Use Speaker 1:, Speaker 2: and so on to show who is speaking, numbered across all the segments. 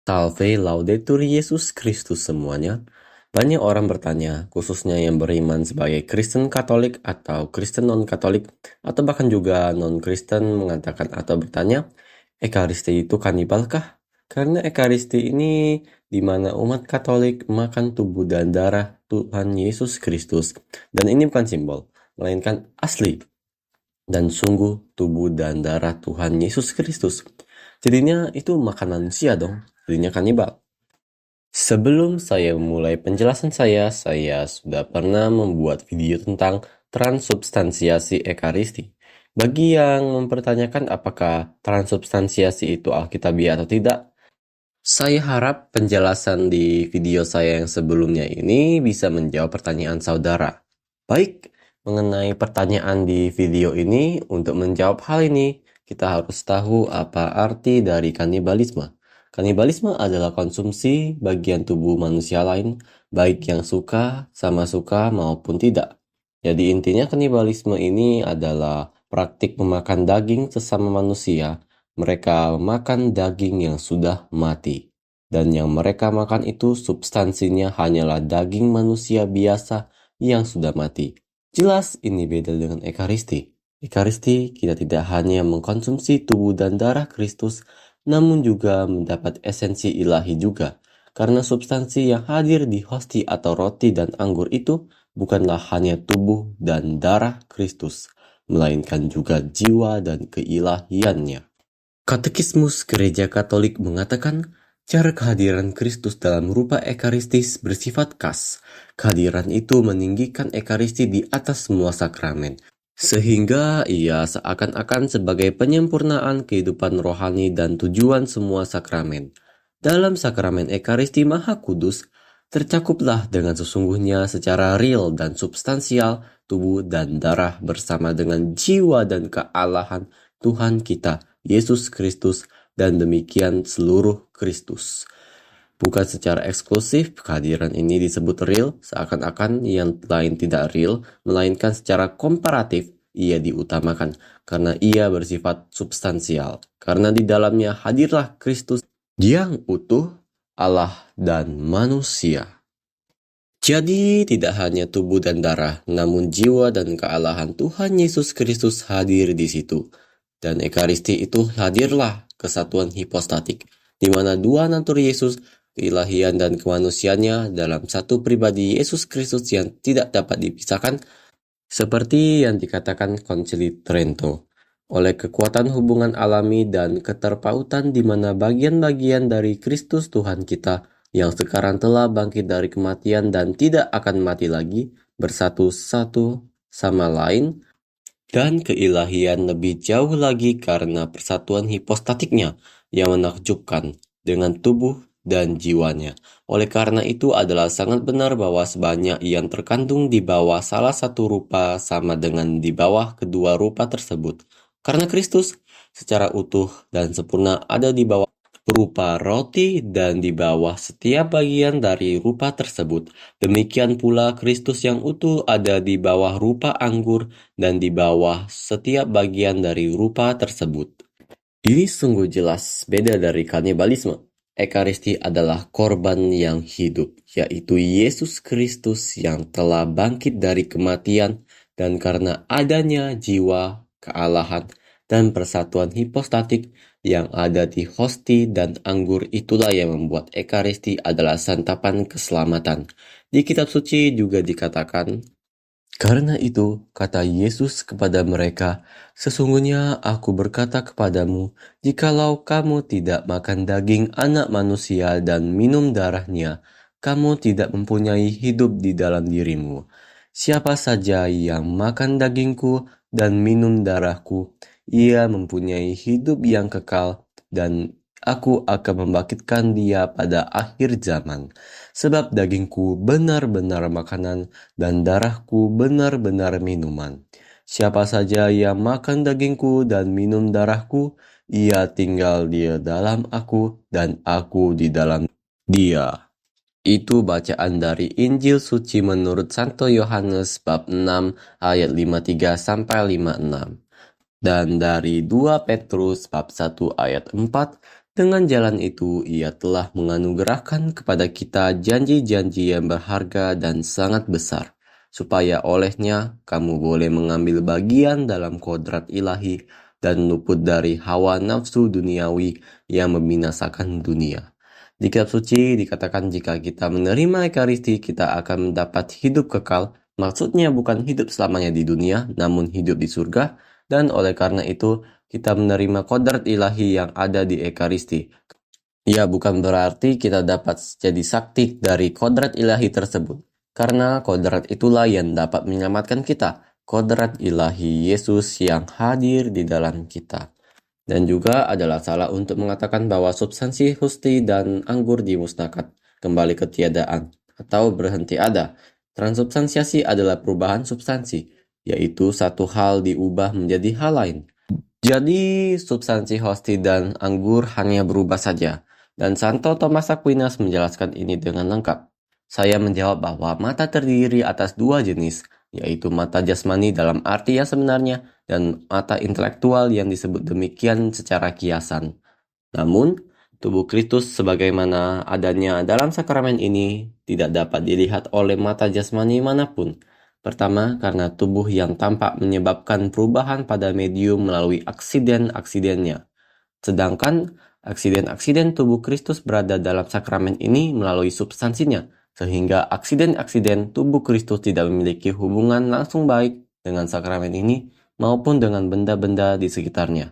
Speaker 1: Salve Laudetur Yesus Kristus semuanya. Banyak orang bertanya, khususnya yang beriman sebagai Kristen Katolik atau Kristen non-Katolik, atau bahkan juga non-Kristen mengatakan atau bertanya, Ekaristi itu kanibalkah? Karena Ekaristi ini di mana umat Katolik makan tubuh dan darah Tuhan Yesus Kristus. Dan ini bukan simbol, melainkan asli dan sungguh tubuh dan darah Tuhan Yesus Kristus. Jadinya itu makanan manusia dong, jadinya kanibal. Sebelum saya memulai penjelasan saya sudah pernah membuat video tentang transubstansiasi Ekaristi. Bagi yang mempertanyakan apakah transubstansiasi itu alkitabiah atau tidak, saya harap penjelasan di video saya yang sebelumnya ini bisa menjawab pertanyaan saudara. Baik, mengenai pertanyaan di video ini, untuk menjawab hal ini, kita harus tahu apa arti dari kanibalisme. Kanibalisme adalah konsumsi bagian tubuh manusia lain, baik yang suka, sama suka, maupun tidak. Jadi intinya kanibalisme ini adalah praktik memakan daging sesama manusia. Mereka makan daging yang sudah mati. Dan yang mereka makan itu substansinya hanyalah daging manusia biasa yang sudah mati. Jelas ini beda dengan Ekaristi. Ekaristi kita tidak hanya mengkonsumsi tubuh dan darah Kristus, namun juga mendapat esensi ilahi juga. Karena substansi yang hadir di hosti atau roti dan anggur itu bukanlah hanya tubuh dan darah Kristus, melainkan juga jiwa dan keilahiannya. Katekismus Gereja Katolik mengatakan, cara kehadiran Kristus dalam rupa Ekaristis bersifat khas. Kehadiran itu meninggikan Ekaristi di atas semua sakramen, sehingga ia seakan-akan sebagai penyempurnaan kehidupan rohani dan tujuan semua sakramen. Dalam sakramen Ekaristi Maha Kudus, tercakuplah dengan sesungguhnya secara real dan substansial tubuh dan darah bersama dengan jiwa dan kealahan Tuhan kita, Yesus Kristus, dan demikian seluruh Kristus. Bukan secara eksklusif, kehadiran ini disebut real, seakan-akan yang lain tidak real, melainkan secara komparatif ia diutamakan, karena ia bersifat substansial. Karena di dalamnya hadirlah Kristus yang utuh, Allah dan manusia. Jadi tidak hanya tubuh dan darah, namun jiwa dan kealahan Tuhan Yesus Kristus hadir di situ. Dan Ekaristi itu hadirlah kesatuan hipostatik, di mana dua natur Yesus, keilahian dan kemanusiaannya dalam satu pribadi Yesus Kristus yang tidak dapat dipisahkan, seperti yang dikatakan Konsili Trento. Oleh kekuatan hubungan alami dan keterpautan di mana bagian-bagian dari Kristus Tuhan kita yang sekarang telah bangkit dari kematian dan tidak akan mati lagi, bersatu satu sama lain, dan keilahian lebih jauh lagi karena persatuan hipostatiknya yang menakjubkan dengan tubuh dan jiwanya. Oleh karena itu adalah sangat benar bahwa sebanyak yang terkandung di bawah salah satu rupa sama dengan di bawah kedua rupa tersebut. Karena Kristus secara utuh dan sempurna ada di bawah berupa roti dan di bawah setiap bagian dari rupa tersebut. Demikian pula Kristus yang utuh ada di bawah rupa anggur dan di bawah setiap bagian dari rupa tersebut. Ini sungguh jelas beda dari kanibalisme. Ekaristi adalah korban yang hidup, yaitu Yesus Kristus yang telah bangkit dari kematian, dan karena adanya jiwa, kealahan, dan persatuan hipostatik yang ada di hosti dan anggur, itulah yang membuat Ekaristi adalah santapan keselamatan. Di kitab suci juga dikatakan, karena itu, kata Yesus kepada mereka, sesungguhnya aku berkata kepadamu, jikalau kamu tidak makan daging anak manusia dan minum darahnya, kamu tidak mempunyai hidup di dalam dirimu. Siapa saja yang makan dagingku dan minum darahku, ia mempunyai hidup yang kekal, dan aku akan membangkitkan dia pada akhir zaman. Sebab dagingku benar-benar makanan, dan darahku benar-benar minuman. Siapa saja yang makan dagingku dan minum darahku, ia tinggal di dalam aku, dan aku di dalam dia. Itu bacaan dari Injil Suci menurut Santo Yohanes bab 6 ayat 53-56. Dan dari 2 Petrus bab 1 ayat 4 Dengan jalan itu, Ia telah menganugerahkan kepada kita janji-janji yang berharga dan sangat besar, supaya olehnya kamu boleh mengambil bagian dalam kodrat ilahi dan luput dari hawa nafsu duniawi yang membinasakan dunia. Di kitab suci dikatakan jika kita menerima Ekaristi, kita akan mendapat hidup kekal. Maksudnya bukan hidup selamanya di dunia, namun hidup di surga. Dan oleh karena itu, kita menerima kodrat ilahi yang ada di Ekaristi. Ya, bukan berarti kita dapat jadi sakti dari kodrat ilahi tersebut. Karena kodrat itulah yang dapat menyelamatkan kita. Kodrat ilahi Yesus yang hadir di dalam kita. Dan juga adalah salah untuk mengatakan bahwa substansi hosti dan anggur dimusnahkan, kembali ketiadaan, atau berhenti ada. Transubstansiasi adalah perubahan substansi, yaitu satu hal diubah menjadi hal lain. Jadi, substansi hosti dan anggur hanya berubah saja. Dan Santo Thomas Aquinas menjelaskan ini dengan lengkap. Saya menjawab bahwa mata terdiri atas dua jenis, yaitu mata jasmani dalam arti yang sebenarnya dan mata intelektual yang disebut demikian secara kiasan. Namun, tubuh Kristus sebagaimana adanya dalam sakramen ini tidak dapat dilihat oleh mata jasmani manapun. Pertama, karena tubuh yang tampak menyebabkan perubahan pada medium melalui aksiden-aksidennya. Sedangkan aksiden-aksiden tubuh Kristus berada dalam sakramen ini melalui substansinya, sehingga aksiden-aksiden tubuh Kristus tidak memiliki hubungan langsung baik dengan sakramen ini maupun dengan benda-benda di sekitarnya.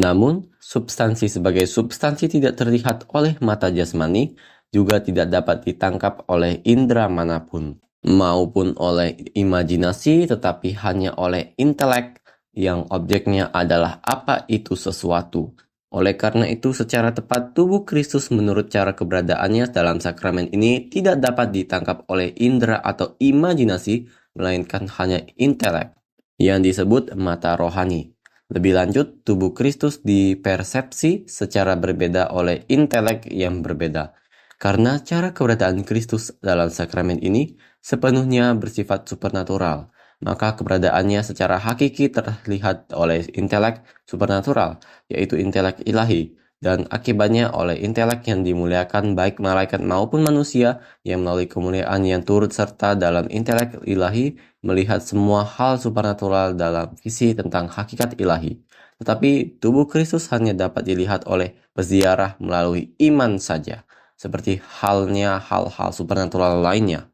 Speaker 1: Namun, substansi sebagai substansi tidak terlihat oleh mata jasmani juga tidak dapat ditangkap oleh indera manapun, maupun oleh imajinasi, tetapi hanya oleh intelek yang objeknya adalah apa itu sesuatu. Oleh karena itu, secara tepat tubuh Kristus menurut cara keberadaannya dalam sakramen ini tidak dapat ditangkap oleh indera atau imajinasi, melainkan hanya intelek, yang disebut mata rohani. Lebih lanjut, tubuh Kristus dipersepsi secara berbeda oleh intelek yang berbeda. Karena cara keberadaan Kristus dalam sakramen ini sepenuhnya bersifat supernatural, maka keberadaannya secara hakiki terlihat oleh intelek supernatural, yaitu intelek ilahi, dan akibatnya oleh intelek yang dimuliakan baik malaikat maupun manusia yang melalui kemuliaan yang turut serta dalam intelek ilahi melihat semua hal supernatural dalam visi tentang hakikat ilahi. Tetapi tubuh Kristus hanya dapat dilihat oleh peziarah melalui iman saja, seperti halnya hal-hal supernatural lainnya.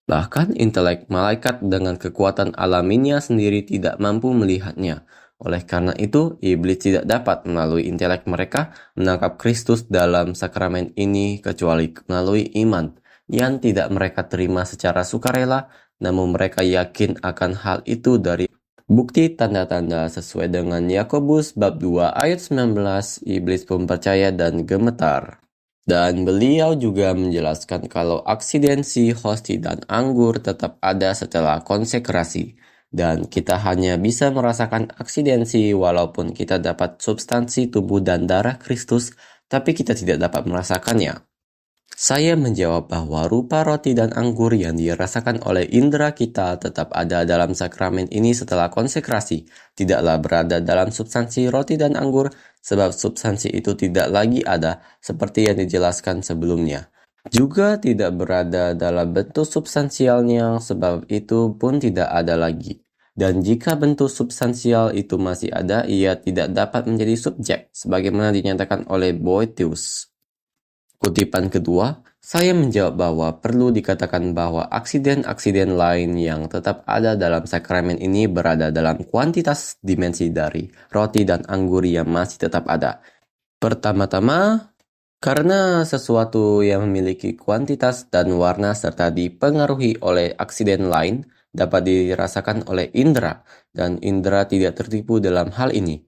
Speaker 1: Bahkan intelek malaikat dengan kekuatan alaminya sendiri tidak mampu melihatnya. Oleh karena itu, iblis tidak dapat melalui intelek mereka menangkap Kristus dalam sakramen ini kecuali melalui iman, yang tidak mereka terima secara sukarela, namun mereka yakin akan hal itu dari bukti tanda-tanda sesuai dengan Yakobus bab 2 ayat 19, iblis pun percaya dan gemetar. Dan beliau juga menjelaskan kalau aksidensi, hosti, dan anggur tetap ada setelah konsekrasi. Dan kita hanya bisa merasakan aksidensi walaupun kita dapat substansi tubuh dan darah Kristus, tapi kita tidak dapat merasakannya. Saya menjawab bahwa rupa roti dan anggur yang dirasakan oleh indera kita tetap ada dalam sakramen ini setelah konsekrasi, tidaklah berada dalam substansi roti dan anggur, sebab substansi itu tidak lagi ada seperti yang dijelaskan sebelumnya. Juga tidak berada dalam bentuk substansialnya, sebab itu pun tidak ada lagi. Dan jika bentuk substansial itu masih ada, ia tidak dapat menjadi subjek, sebagaimana dinyatakan oleh Boethius. Kutipan kedua, saya menjawab bahwa perlu dikatakan bahwa aksiden-aksiden lain yang tetap ada dalam sakramen ini berada dalam kuantitas dimensi dari roti dan anggur yang masih tetap ada. Pertama-tama, karena sesuatu yang memiliki kuantitas dan warna serta dipengaruhi oleh aksiden lain dapat dirasakan oleh indera, dan indera tidak tertipu dalam hal ini.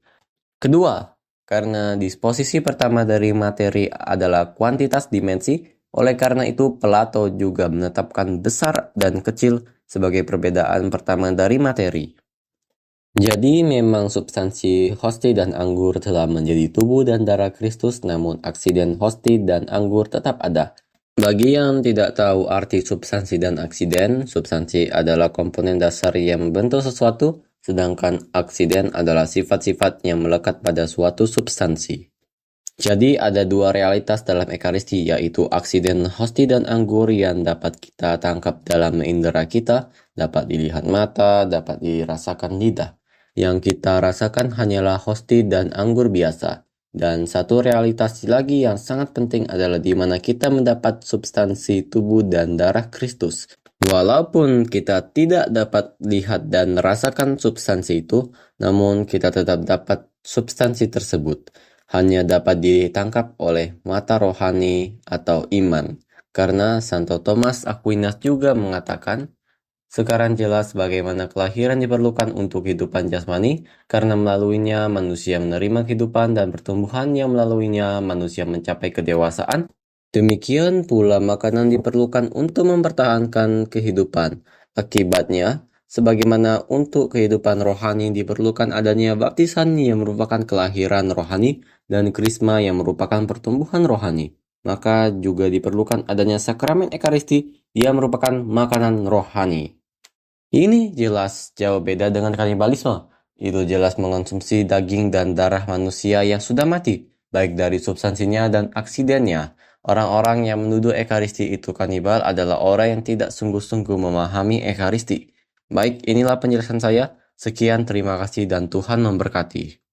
Speaker 1: Kedua, karena disposisi pertama dari materi adalah kuantitas dimensi, oleh karena itu Plato juga menetapkan besar dan kecil sebagai perbedaan pertama dari materi. Jadi memang substansi hosti dan anggur telah menjadi tubuh dan darah Kristus, namun aksiden hosti dan anggur tetap ada. Bagi yang tidak tahu arti substansi dan aksiden, substansi adalah komponen dasar yang membentuk sesuatu, sedangkan aksiden adalah sifat-sifat yang melekat pada suatu substansi. Jadi ada dua realitas dalam Ekaristi, yaitu aksiden hosti dan anggur yang dapat kita tangkap dalam indera kita, dapat dilihat mata, dapat dirasakan lidah. Yang kita rasakan hanyalah hosti dan anggur biasa. Dan satu realitas lagi yang sangat penting adalah di mana kita mendapat substansi tubuh dan darah Kristus. Walaupun kita tidak dapat lihat dan rasakan substansi itu, namun kita tetap dapat substansi tersebut. Hanya dapat ditangkap oleh mata rohani atau iman. Karena Santo Thomas Aquinas juga mengatakan, sekarang jelas bagaimana kelahiran diperlukan untuk kehidupan jasmani, karena melaluinya manusia menerima kehidupan dan pertumbuhan yang melaluinya manusia mencapai kedewasaan. Demikian pula makanan diperlukan untuk mempertahankan kehidupan. Akibatnya, sebagaimana untuk kehidupan rohani diperlukan adanya baptisan yang merupakan kelahiran rohani dan krisma yang merupakan pertumbuhan rohani, maka juga diperlukan adanya sakramen Ekaristi yang merupakan makanan rohani. Ini jelas jauh beda dengan kanibalisme. Itu jelas mengonsumsi daging dan darah manusia yang sudah mati, baik dari substansinya dan aksidennya. Orang-orang yang menuduh Ekaristi itu kanibal adalah orang yang tidak sungguh-sungguh memahami Ekaristi. Baik, inilah penjelasan saya. Sekian, terima kasih dan Tuhan memberkati.